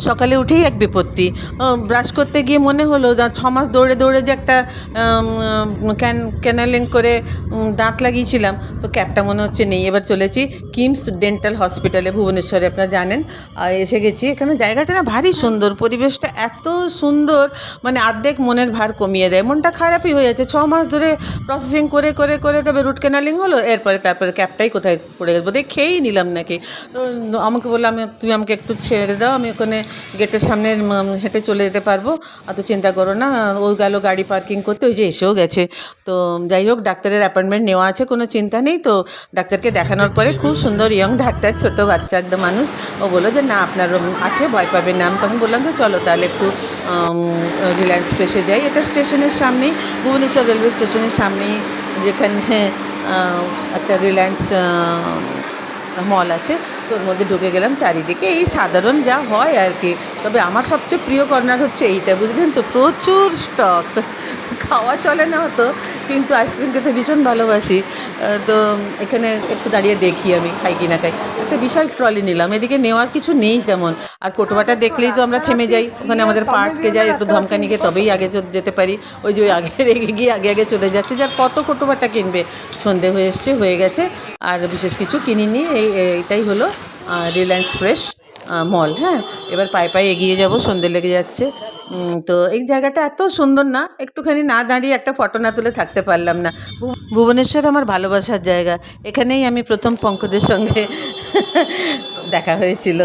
সকালে উঠেই এক বিপত্তি। ব্রাশ করতে গিয়ে মনে হলো 6 মাস দৌড়ে দৌড়ে যে একটা ক্যানেলিং করে দাঁত লাগিয়েছিলাম, তো ক্যাপটা মনে হচ্ছে নেই। এবার চলেছি কিমস ডেন্টাল হসপিটালে, ভুবনেশ্বরে, আপনারা জানেন। এসে গেছি। এখানে জায়গাটা না ভারী সুন্দর, পরিবেশটা এত সুন্দর, মানে অর্ধেক মনের ভার কমিয়ে দেয়। মনটা খারাপই হয়ে যাচ্ছে, 6 মাস ধরে প্রসেসিং করে করে করে তবে রুট ক্যানালিং হলো। তারপরে ক্যাপটাই কোথায় পড়ে গেল, বোধহয় খেয়েই নিলাম নাকি। তো আমাকে বললাম, তুমি আমাকে একটু ছেড়ে দাও, আমি ওখানে গেটের সামনে হেঁটে চলে যেতে পারবো, অত চিন্তা করো না। ও গেল গাড়ি পার্কিং করতে, ওই যে এসেও গেছে। তো যাই হোক, ডাক্তারের অ্যাপয়েন্টমেন্ট নেওয়া আছে, কোনো চিন্তা নেই। তো ডাক্তারকে দেখানোর পরে, খুব সুন্দর ইয়ং ডাক্তার, ছোটো বাচ্চা একদম মানুষ, ও বললো যে না, আপনার আছে, ভয় পাবেন না। আমি তখন বললাম যে চলো তাহলে একটু রিলায়েন্স ফ্রেশে যাই। এটা স্টেশনের সামনেই, ভুবনেশ্বর রেলওয়ে স্টেশনের সামনেই, যেখানে একটা রিলায়েন্স মল আছে। তো ওর মধ্যে ঢুকে গেলাম। চারিদিকে এই সাধারণ যা হয় আর কি, তবে আমার সবচেয়ে প্রিয় কর্নার হচ্ছে এইটা, বুঝলেন তো, প্রচুর স্টক। খাওয়া চলে না হতো, কিন্তু আইসক্রিম খেতে ভীষণ ভালোবাসি। তো এখানে একটু দাঁড়িয়ে দেখি আমি খাই কি না খাই। একটা বিশাল ট্রলি নিলাম, এদিকে নেওয়ার কিছু নেই তেমন। আর কোটোবাটা দেখলেই তো আমরা থেমে যাই, ওখানে আমাদের পার্টকে যাই, একটু ধমকানিকে তবেই আগে যেতে পারি। ওই যে আগে রেগে গিয়ে আগে আগে চলে যাচ্ছে, যার কত কোটোবাটা কিনবে। সন্ধে হয়ে গেছে, আর বিশেষ কিছু কিনিনি। এইটাই হলো রিলায়েন্স ফ্রেশ মল। হ্যাঁ, এবার পায়ে পায়ে এগিয়ে যাব, সন্ধে লেগে যাচ্ছে। তো এই জায়গাটা এত সুন্দর না, একটুখানি না দাঁড়িয়ে একটা ফটো না তুলে থাকতে পারলাম না। ভুবনেশ্বর আমার ভালোবাসার জায়গা, এখানেই আমি প্রথম পঙ্কজের সঙ্গে দেখা হয়েছিল।